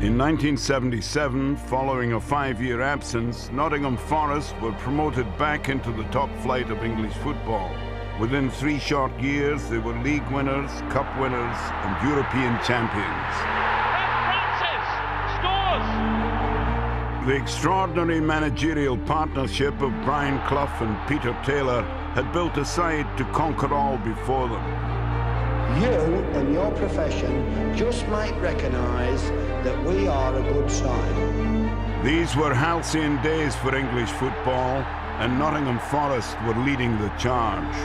In 1977, following a 5-year absence, Nottingham Forest were promoted back into the top flight of English football. Within 3 short years, they were league winners, cup winners, and European champions. Francis scores! The extraordinary managerial partnership of Brian Clough and Peter Taylor had built a side to conquer all before them. You and your profession just might recognise that we are a good side. These were halcyon days for English football, and Nottingham Forest were leading the charge.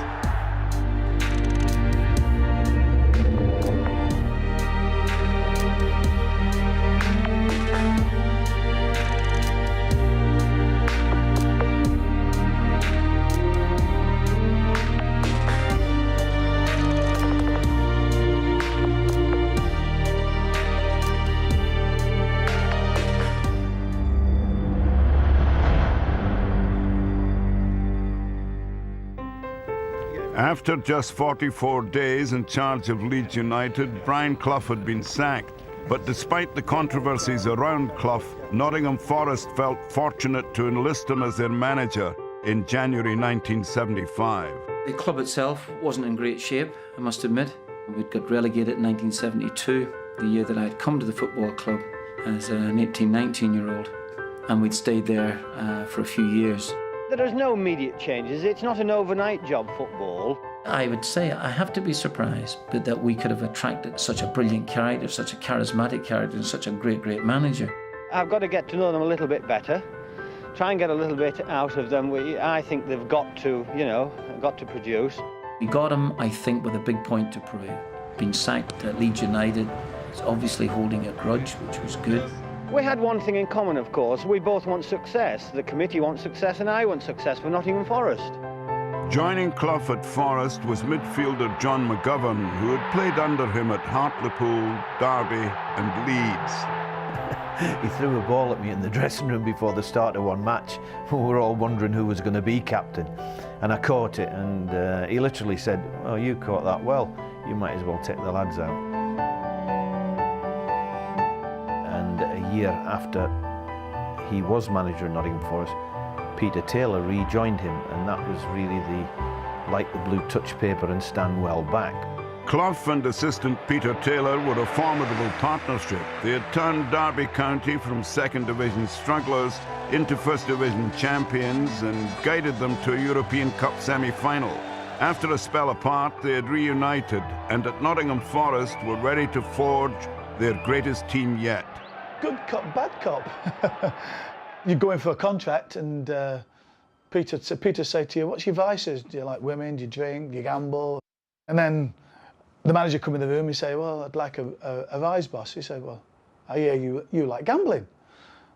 After just 44 days in charge of Leeds United, Brian Clough had been sacked. But despite the controversies around Clough, Nottingham Forest felt fortunate to enlist him as their manager in January 1975. The club itself wasn't in great shape, I must admit. We'd got relegated in 1972, the year that I had come to the football club as an 18, 19-year-old, and we'd stayed there for a few years. There is no immediate changes. It's not an overnight job, football. I would say I have to be surprised that we could have attracted such a brilliant character, such a charismatic character, and such a great, great manager. I've got to get to know them a little bit better, try and get a little bit out of them. I think they've got to, got to produce. We got him, I think, with a big point to prove. Being sacked at Leeds United, is obviously holding a grudge, which was good. We had one thing in common, of course. We both want success. The committee wants success, and I want success for Nottingham Forest. Joining Clough at Forest was midfielder John McGovern, who had played under him at Hartlepool, Derby and Leeds. He threw a ball at me in the dressing room before the start of one match. We were all wondering who was going to be captain. And I caught it, and he literally said, "Oh, you caught that well. You might as well take the lads out." And a year after he was manager of Nottingham Forest, Peter Taylor rejoined him, and that was really like the blue touch paper and stand well back. Clough and assistant Peter Taylor were a formidable partnership. They had turned Derby County from second division strugglers into first division champions and guided them to a European Cup semi-final. After a spell apart, they had reunited, and at Nottingham Forest were ready to forge their greatest team yet. Good cop, bad cop. You go in for a contract, and Peter say to you, "What's your vices? Do you like women? Do you drink? Do you gamble?" And then the manager come in the room. He say, "Well, I'd like a vice, boss." He said, "Well, I hear you like gambling."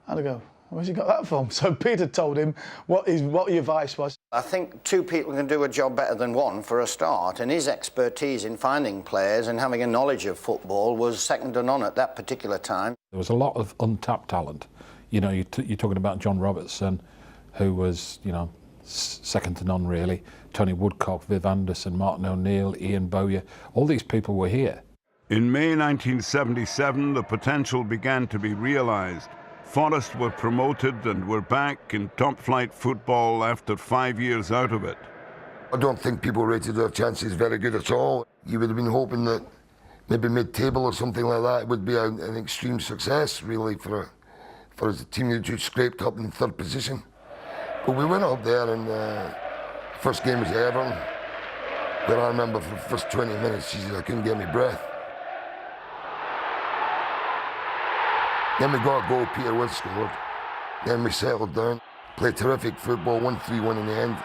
And I go, "Where's he got that from?" So Peter told him what your vice was. I think 2 people can do a job better than one for a start, and his expertise in finding players and having a knowledge of football was second to none at that particular time. There was a lot of untapped talent. You know, you're talking about John Robertson, who was, second to none really. Tony Woodcock, Viv Anderson, Martin O'Neill, Ian Bowyer, all these people were here. In May 1977, the potential began to be realised. Forest were promoted and were back in top-flight football after 5 years out of it. I don't think people rated their chances very good at all. You would have been hoping that maybe mid-table or something like that would be an extreme success, really, for a team that just scraped up in 3rd position. But we went up there, and first game was Everton, where I remember for the first 20 minutes, I couldn't get my breath. Then we got a goal, Peter Wood scored. Then we settled down, played terrific football, won 3-1 in the end.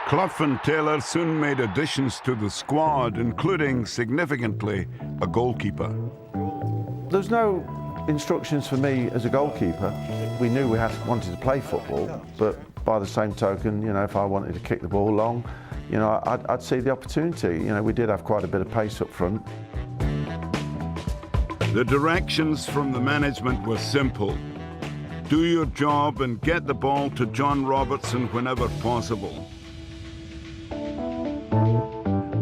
Clough and Taylor soon made additions to the squad, including, significantly, a goalkeeper. There's no instructions for me as a goalkeeper. We knew we wanted to play football, but by the same token, if I wanted to kick the ball long, I'd see the opportunity. We did have quite a bit of pace up front. The directions from the management were simple. Do your job and get the ball to John Robertson whenever possible.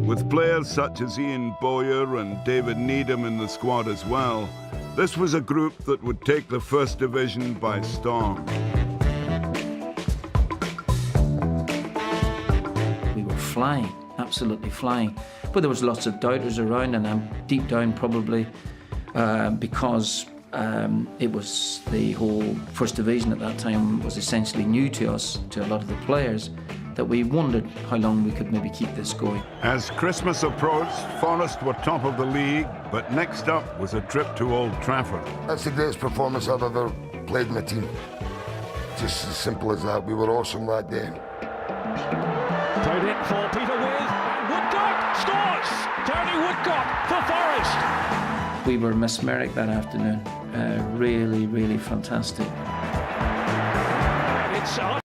With players such as Ian Bowyer and David Needham in the squad as well, this was a group that would take the First Division by storm. We were flying, absolutely flying. But there was lots of doubters around, and I'm deep down probably because it was the whole First Division at that time was essentially new to us, to a lot of the players, that we wondered how long we could maybe keep this going. As Christmas approached, Forest were top of the league, but next up was a trip to Old Trafford. That's the greatest performance I've ever played in a team. Just as simple as that. We were awesome that day. Played in for Peter With, and Woodcock scores! Tony Woodcock for Forest. We were mesmeric that afternoon. Really, really fantastic. It's on.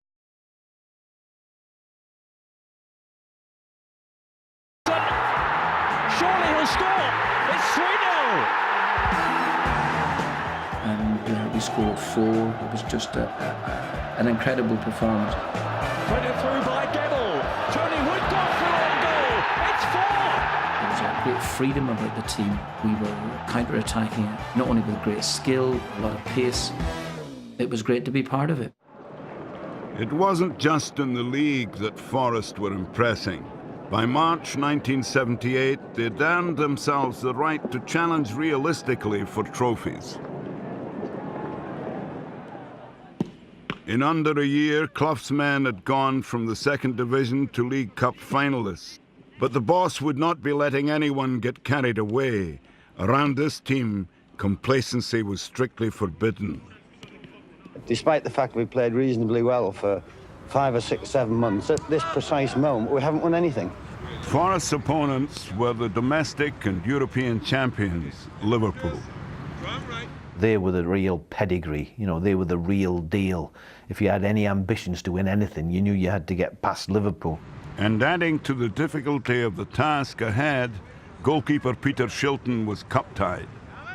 Surely he'll score. It's 3-0. And we scored 4. It was just an incredible performance. Put it through by Gebel. Tony Woodcock for on goal. It's 4. There was a great freedom about the team. We were counter-attacking it, not only with great skill, a lot of pace. It was great to be part of it. It wasn't just in the league that Forest were impressing. By March 1978, they'd earned themselves the right to challenge realistically for trophies. In under a year, Clough's men had gone from the Second Division to League Cup finalists. But the boss would not be letting anyone get carried away. Around this team, complacency was strictly forbidden. Despite the fact we played reasonably well for 5 or 6, 7 months, at this precise moment, we haven't won anything. Forest's opponents were the domestic and European champions, Liverpool. They were the real pedigree, you know, they were the real deal. If you had any ambitions to win anything, you knew you had to get past Liverpool. And adding to the difficulty of the task ahead, goalkeeper Peter Shilton was cup-tied.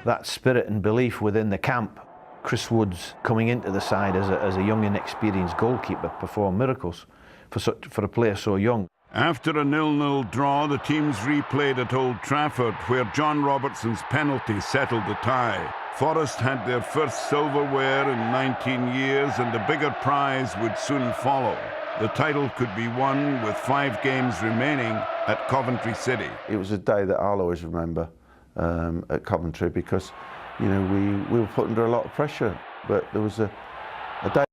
That spirit and belief within the camp, Chris Wood's coming into the side as a young, inexperienced goalkeeper performed miracles for a player so young. After a 0-0 draw, the teams replayed at Old Trafford, where John Robertson's penalty settled the tie. Forest had their first silverware in 19 years, and a bigger prize would soon follow. The title could be won with 5 games remaining at Coventry City. It was a day that I'll always remember at Coventry because, you know, we were put under a lot of pressure, but there was a day.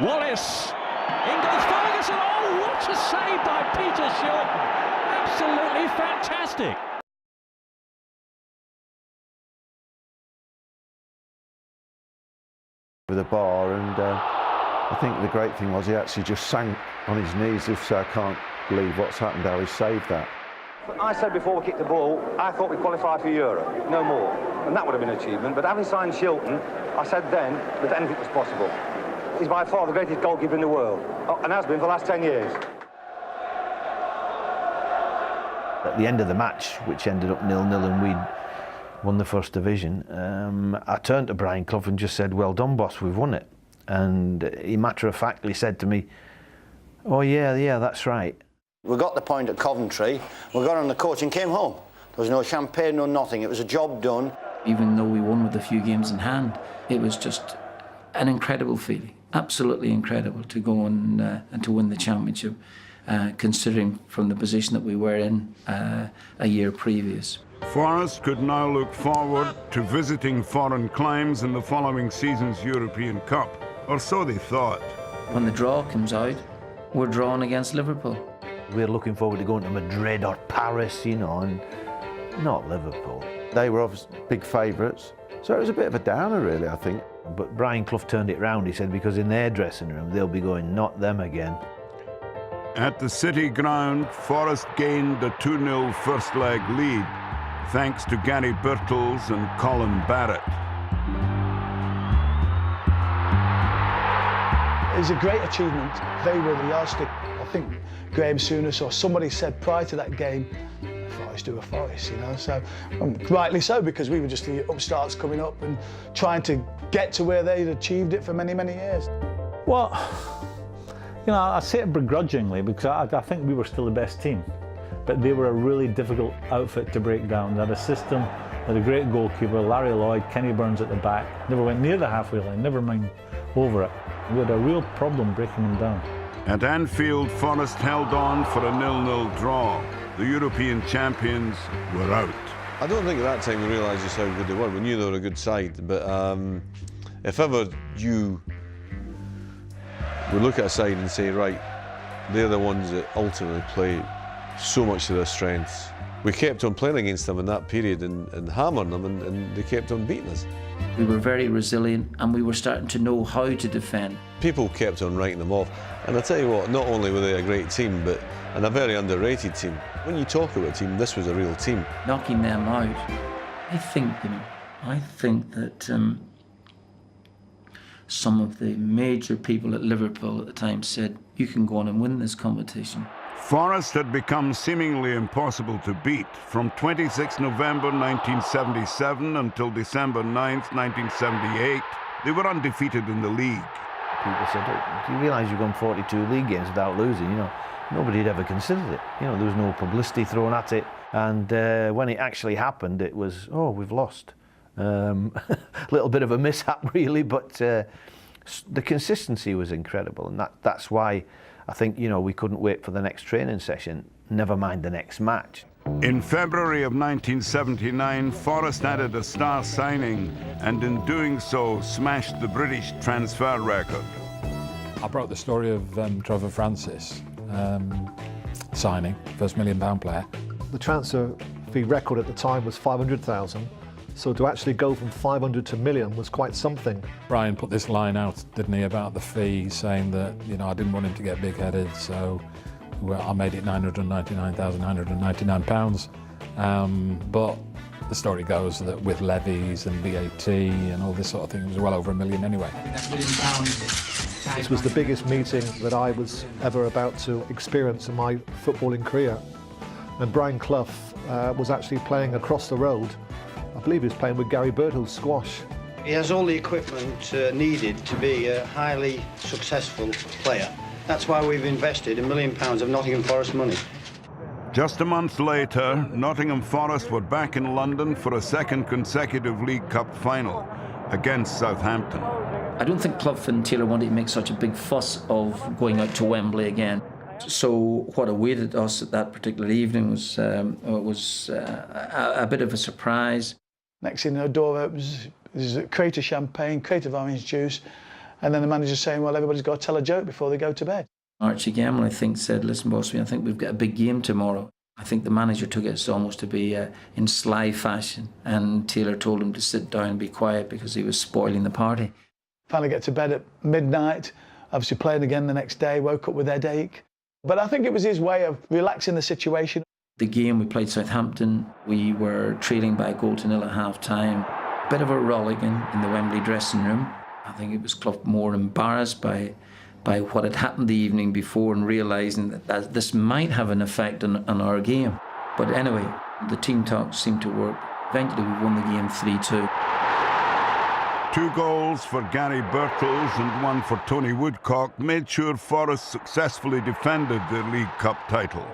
Wallace. In goes Ferguson. Oh, what a save by Peter Shilton. Absolutely fantastic. With a bar, and I think the great thing was he actually just sank on his knees. If so, I can't believe what's happened, how he saved that. I said before we kicked the ball, I thought we qualified for Europe, no more, and that would have been an achievement. But having signed Shilton, I said then that anything was possible. He's by far the greatest goalkeeper in the world, and has been for the last 10 years. At the end of the match, which ended up 0-0 and we'd won the First Division, I turned to Brian Clough and just said, "Well done, boss, we've won it." And he matter-of-factly said to me, "Oh yeah, that's right." We got the point at Coventry, we got on the coach and came home. There was no champagne, no nothing, it was a job done. Even though we won with a few games in hand, it was just an incredible feeling, absolutely incredible to go and to win the championship, considering from the position that we were in a year previous. Forest could now look forward to visiting foreign climes in the following season's European Cup, or so they thought. When the draw comes out, we're drawn against Liverpool. We're looking forward to going to Madrid or Paris, you know, and not Liverpool. They were obviously big favourites, so it was a bit of a downer, really, I think. But Brian Clough turned it round. He said, because in their dressing room, they'll be going, "Not them again." At the City Ground, Forest gained a 2-0 first leg lead, thanks to Gary Birtles and Colin Barrett. It's a great achievement. They were the yardstick. I think Graham Souness or somebody said prior to that game, Forest who were Forest, you know, so rightly so, because we were just the upstarts coming up and trying to get to where they'd achieved it for many, many years. Well, you know, I say it begrudgingly because I think we were still the best team, but they were a really difficult outfit to break down. They had a system, they had a great goalkeeper, Larry Lloyd, Kenny Burns at the back, never went near the halfway line, never mind over it. We had a real problem breaking them down. At Anfield, Forest held on for a 0-0 draw. The European champions were out. I don't think at that time we realised just how good they were. We knew they were a good side, but if ever you would look at a side and say, right, they're the ones that ultimately play so much to their strengths. We kept on playing against them in that period and hammering them, and they kept on beating us. We were very resilient and we were starting to know how to defend. People kept on writing them off, and I tell you what, not only were they a great team, but and a very underrated team. When you talk about a team, this was a real team. Knocking them out, I think that some of the major people at Liverpool at the time said, you can go on and win this competition. Forest had become seemingly impossible to beat from 26 November 1977 until December 9th, 1978. They were undefeated in the league. People said, oh, do you realise you've gone 42 league games without losing? You know, nobody had ever considered it. You know, there was no publicity thrown at it. And when it actually happened, it was, oh, we've lost. A little bit of a mishap, really, but the consistency was incredible. And that's why I think, you know, we couldn't wait for the next training session, never mind the next match. In February of 1979, Forest added a star signing and in doing so smashed the British transfer record. I broke the story of Trevor Francis signing, first £1 million player. The transfer fee record at the time was 500,000. So to actually go from 500 to 1 million was quite something. Brian put this line out, didn't he, about the fee, saying that, you know, I didn't want him to get big-headed, so I made it £999,999. But the story goes that with levies and VAT and all this sort of thing, it was well over £1 million anyway. This was the biggest meeting that I was ever about to experience in my footballing career. And Brian Clough was actually playing across the road. I believe he was playing with Gary Birdhill's squash. He has all the equipment needed to be a highly successful player. That's why we've invested £1 million of Nottingham Forest money. Just a month later, Nottingham Forest were back in London for a second consecutive League Cup final against Southampton. I don't think Clough and Taylor wanted to make such a big fuss of going out to Wembley again. So what awaited us at that particular evening was a bit of a surprise. Next thing you know, the door opens, there's a crate of champagne, crate of orange juice, and then the manager's saying, well, everybody's got to tell a joke before they go to bed. Archie Gamble, I think, said, listen, boss, I think we've got a big game tomorrow. I think the manager took it almost to be in sly fashion, and Taylor told him to sit down and be quiet because he was spoiling the party. Finally get to bed at midnight, obviously playing again the next day, woke up with headache. But I think it was his way of relaxing the situation. The game, we played Southampton. We were trailing by a goal to nil at half-time. Bit of a rollicking in the Wembley dressing room. I think it was Clough more embarrassed by what had happened the evening before and realising that this might have an effect on our game. But anyway, the team talk seemed to work. Eventually, we won the game 3-2. 2 goals for Gary Birtles and 1 for Tony Woodcock made sure Forest successfully defended their League Cup title.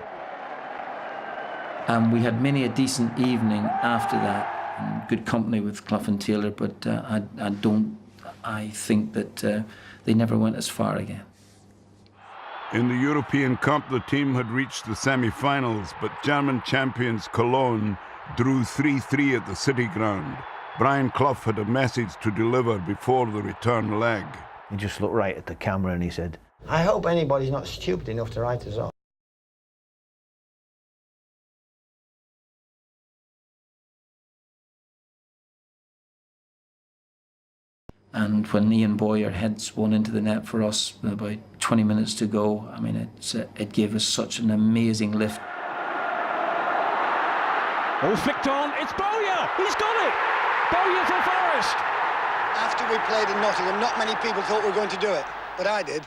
We had many a decent evening after that, and good company with Clough and Taylor, but I think that they never went as far again. In the European Cup, the team had reached the semi-finals, but German champions Cologne drew 3-3 at the City Ground. Brian Clough had a message to deliver before the return leg. He just looked right at the camera and he said, I hope anybody's not stupid enough to write us off. And when Ian Boyer heads one into the net for us, about 20 minutes to go, I mean, it gave us such an amazing lift. Oh, flicked on, it's Bowyer! He's got it! Bowyer for Forest! After we played in Nottingham, not many people thought we were going to do it, but I did.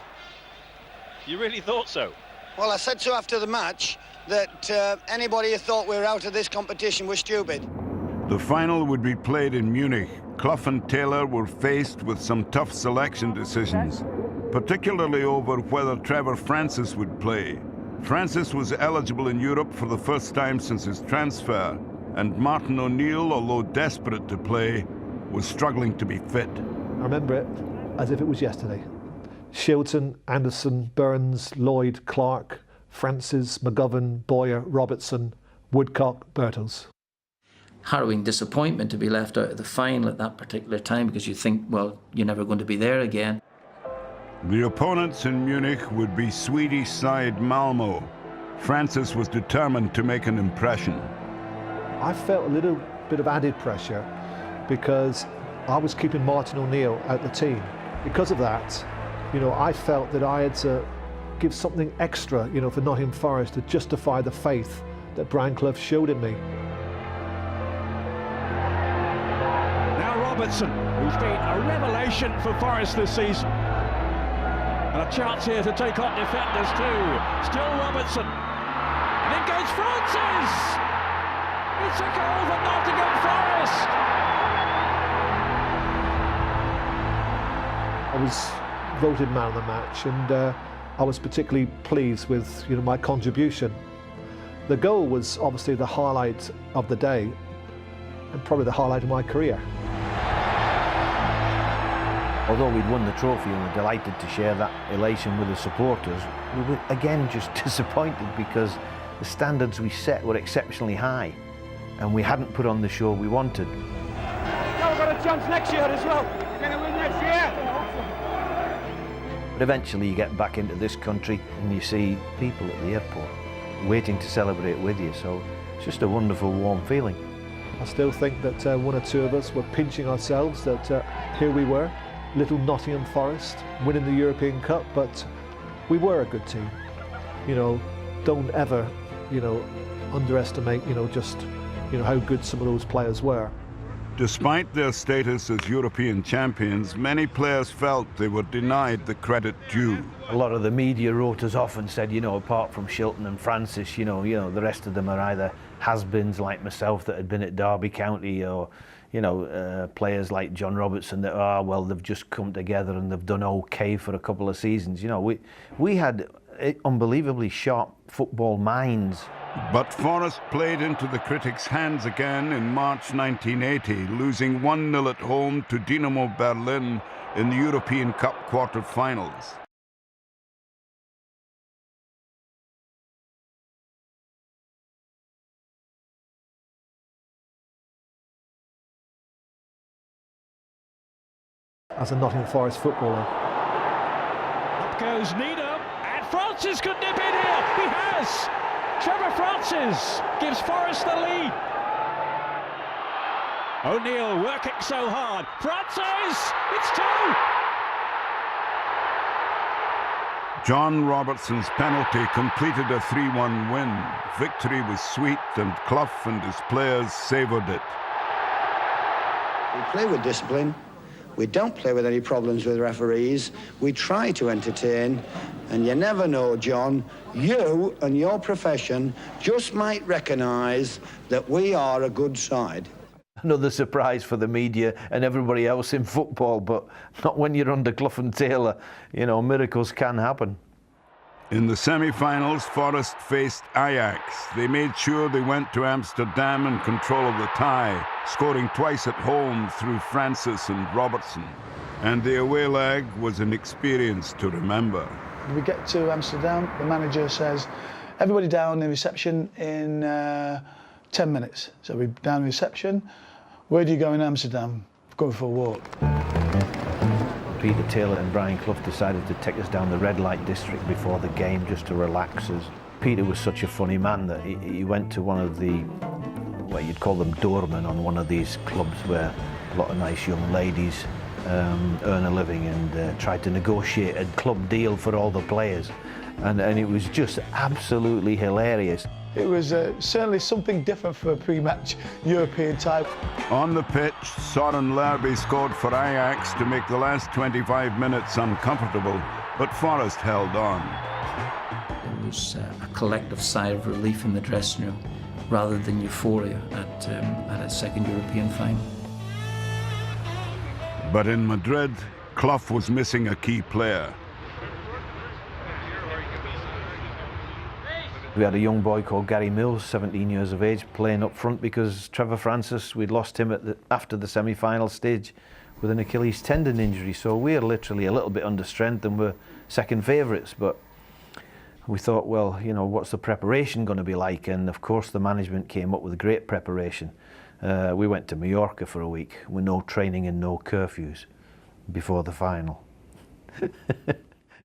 You really thought so? Well, I said so after the match, that anybody who thought we were out of this competition was stupid. The final would be played in Munich. Clough and Taylor were faced with some tough selection decisions, particularly over whether Trevor Francis would play. Francis was eligible in Europe for the first time since his transfer, and Martin O'Neill, although desperate to play, was struggling to be fit. I remember it as if it was yesterday. Shilton, Anderson, Burns, Lloyd, Clark, Francis, McGovern, Boyer, Robertson, Woodcock, Birtles. Harrowing disappointment to be left out of the final at that particular time, because you think, well, you're never going to be there again. The opponents in Munich would be Swedish side Malmo. Francis was determined to make an impression. I felt a little bit of added pressure because I was keeping Martin O'Neill out the team. Because of that, you know, I felt that I had to give something extra, you know, for Nottingham Forest to justify the faith that Brian Clough showed in me. Now Robertson, who's been a revelation for Forest this season. And a chance here to take on defenders too. Still Robertson. And in goes Francis! It's a goal for Nottingham Forest! I was voted man of the match, and I was particularly pleased with, you know, my contribution. The goal was obviously the highlight of the day, and probably the highlight of my career. Although we'd won the trophy and were delighted to share that elation with the supporters, we were again just disappointed because the standards we set were exceptionally high and we hadn't put on the show we wanted. Now we've got a chance next year as well. We're going to win next year. But eventually you get back into this country and you see people at the airport waiting to celebrate with you, so it's just a wonderful, warm feeling. I still think that one or two of us were pinching ourselves that here we were, little Nottingham Forest, winning the European Cup, but we were a good team. You know, don't ever, you know, underestimate, you know, just, you know, how good some of those players were. Despite their status as European champions, many players felt they were denied the credit due. A lot of the media wrote us off and said, you know, apart from Shilton and Francis, you know, the rest of them are either has-beens like myself that had been at Derby County, or, you know, players like John Robertson that, well, they've just come together and they've done okay for a couple of seasons. You know, we had unbelievably sharp football minds. But Forest played into the critics' hands again in March 1980, losing 1-0 at home to Dynamo Berlin in the European Cup quarter-finals. As a Nottingham Forest footballer. Up goes Needham, and Francis could nip in here. He has. Trevor Francis gives Forest the lead. O'Neill working so hard. Francis, it's 2. John Robertson's penalty completed a 3-1 win. Victory was sweet, and Clough and his players savoured it. We play with discipline. We don't play with any problems with referees. We try to entertain, and you never know, John, you and your profession just might recognise that we are a good side. Another surprise for the media and everybody else in football, but not when you're under Clough and Taylor. You know, miracles can happen. In the semi-finals, Forest faced Ajax. They made sure they went to Amsterdam in control of the tie, scoring twice at home through Francis and Robertson. And the away leg was an experience to remember. We get to Amsterdam, the manager says, everybody down in reception in 10 minutes. So we're down in reception. Where do you go in Amsterdam? Going for a walk. Peter Taylor and Brian Clough decided to take us down the red light district before the game just to relax us. Peter was such a funny man that he went to one of the, well, you'd call them doormen on one of these clubs where a lot of nice young ladies earn a living, and tried to negotiate a club deal for all the players. And it was just absolutely hilarious. It was certainly something different for a pre-match European tie. On the pitch, Søren Lerby scored for Ajax to make the last 25 minutes uncomfortable, but Forest held on. was a collective sigh of relief in the dressing room rather than euphoria at a second European final. But in Madrid, Clough was missing a key player. We had a young boy called Gary Mills, 17 years of age, playing up front because Trevor Francis, we'd lost him after the semi-final stage with an Achilles tendon injury. So we're literally a little bit under strength and we're second favourites. But we thought, well, you know, what's the preparation going to be like? And of course the management came up with great preparation. We went to Mallorca for a week with no training and no curfews before the final.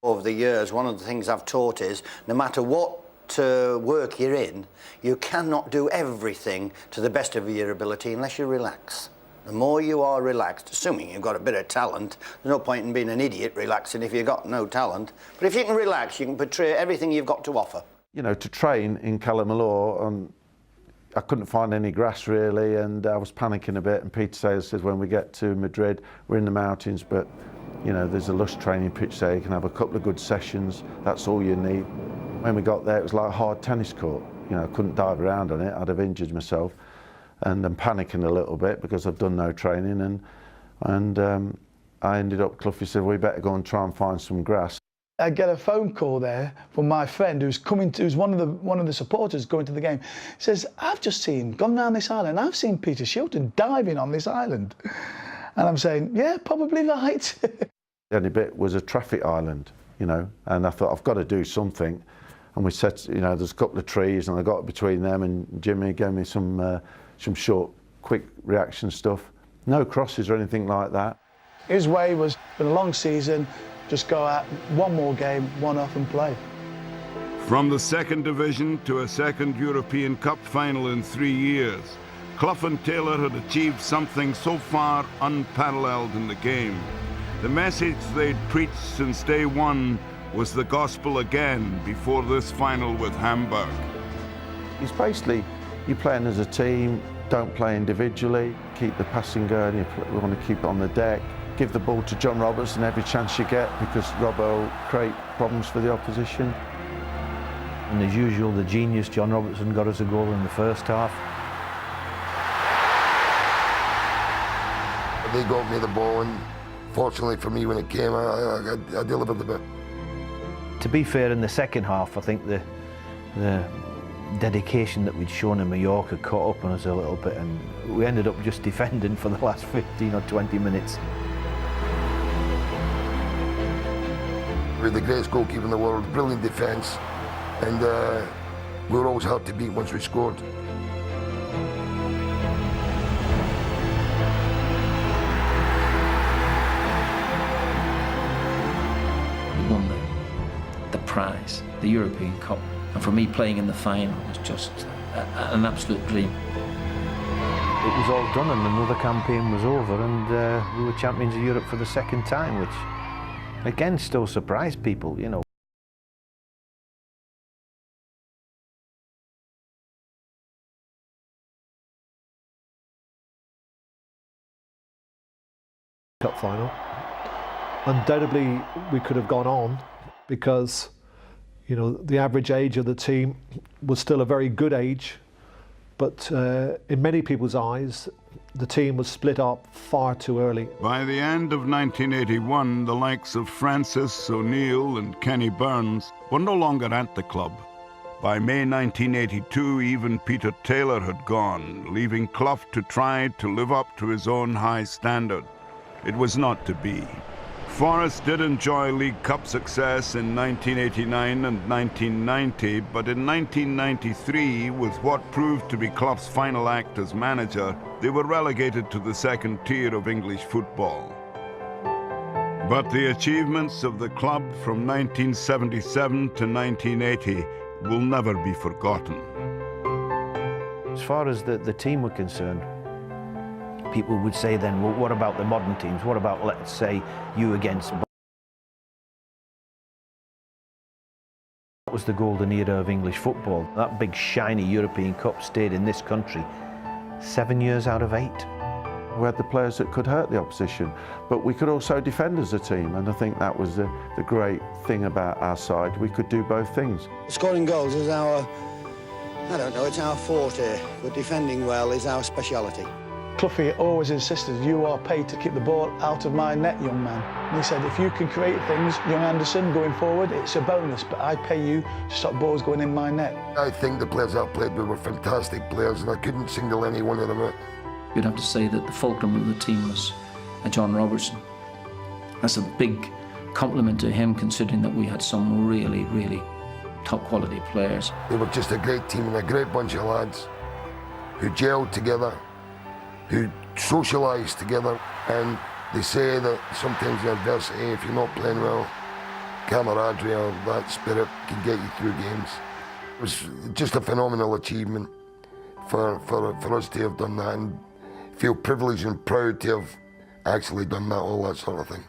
Over the years, one of the things I've taught is no matter what work you're in, you cannot do everything to the best of your ability unless you relax. The more you are relaxed, assuming you've got a bit of talent, there's no point in being an idiot relaxing if you've got no talent. But if you can relax, you can portray everything you've got to offer. You know, to train in Calamalaw, I couldn't find any grass really, and I was panicking a bit. And Peter Taylor says, when we get to Madrid, we're in the mountains, but you know, there's a lush training pitch there. You can have a couple of good sessions. That's all you need. When we got there, it was like a hard tennis court. You know, I couldn't dive around on it. I'd have injured myself, and I'm panicking a little bit because I've done no training. And I ended up. Clough said, "We better go and try and find some grass." I get a phone call there from my friend who's one of the supporters going to the game. He says, "I've just gone round this island. I've seen Peter Shilton diving on this island," and I'm saying, "Yeah, probably right." The only bit was a traffic island, you know, and I thought I've got to do something. And we said, you know, there's a couple of trees, and I got between them, and Jimmy gave me some short, quick reaction stuff. No crosses or anything like that. His way was, been a long season, just go out, one more game, one off and play. From the second division to a second European Cup final in 3 years, Clough and Taylor had achieved something so far unparalleled in the game. The message they'd preached since day one was the gospel again before this final with Hamburg. It's basically, you're playing as a team, don't play individually, keep the passing going, you want to keep it on the deck, give the ball to John Robertson every chance you get because Robbo will create problems for the opposition. And as usual, the genius John Robertson got us a goal in the first half. They got me the ball, and fortunately for me when it came, I delivered the bit. To be fair, in the second half, I think the dedication that we'd shown in Mallorca caught up on us a little bit, and we ended up just defending for the last 15 or 20 minutes. We're the greatest goalkeeper in the world, brilliant defence, and we were always hard to beat once we scored. We won the prize, the European Cup, and for me playing in the final was just an absolute dream. It was all done and another campaign was over, and we were champions of Europe for the second time, which again still surprised people, you know. Cup final. Undoubtedly, we could have gone on because, you know, the average age of the team was still a very good age, but in many people's eyes, the team was split up far too early. By the end of 1981, the likes of Francis, O'Neill and Kenny Burns were no longer at the club. By May 1982, even Peter Taylor had gone, leaving Clough to try to live up to his own high standard. It was not to be. Forest did enjoy League Cup success in 1989 and 1990, but in 1993, with what proved to be Clough's final act as manager, they were relegated to the second tier of English football. But the achievements of the club from 1977 to 1980 will never be forgotten. As far as the team were concerned, people would say then, well, what about the modern teams? What about, let's say, you against... That was the golden era of English football. That big, shiny European Cup stayed in this country 7 years out of 8. We had the players that could hurt the opposition, but we could also defend as a team, and I think that was the great thing about our side. We could do both things. Scoring goals is our, I don't know, it's our forte, but defending well is our speciality. Cloughy always insisted, you are paid to keep the ball out of my net, young man. And he said, if you can create things, young Anderson, going forward, it's a bonus, but I pay you to stop balls going in my net. I think the players I played with were fantastic players, and I couldn't single any one of them out. You'd have to say that the fulcrum of the team was John Robertson. That's a big compliment to him, considering that we had some really, really top quality players. They were just a great team and a great bunch of lads who gelled together, who socialised together, and they say that sometimes in adversity, if you're not playing well, camaraderie or that spirit can get you through games. It was just a phenomenal achievement for us to have done that, and feel privileged and proud to have actually done that, all that sort of thing.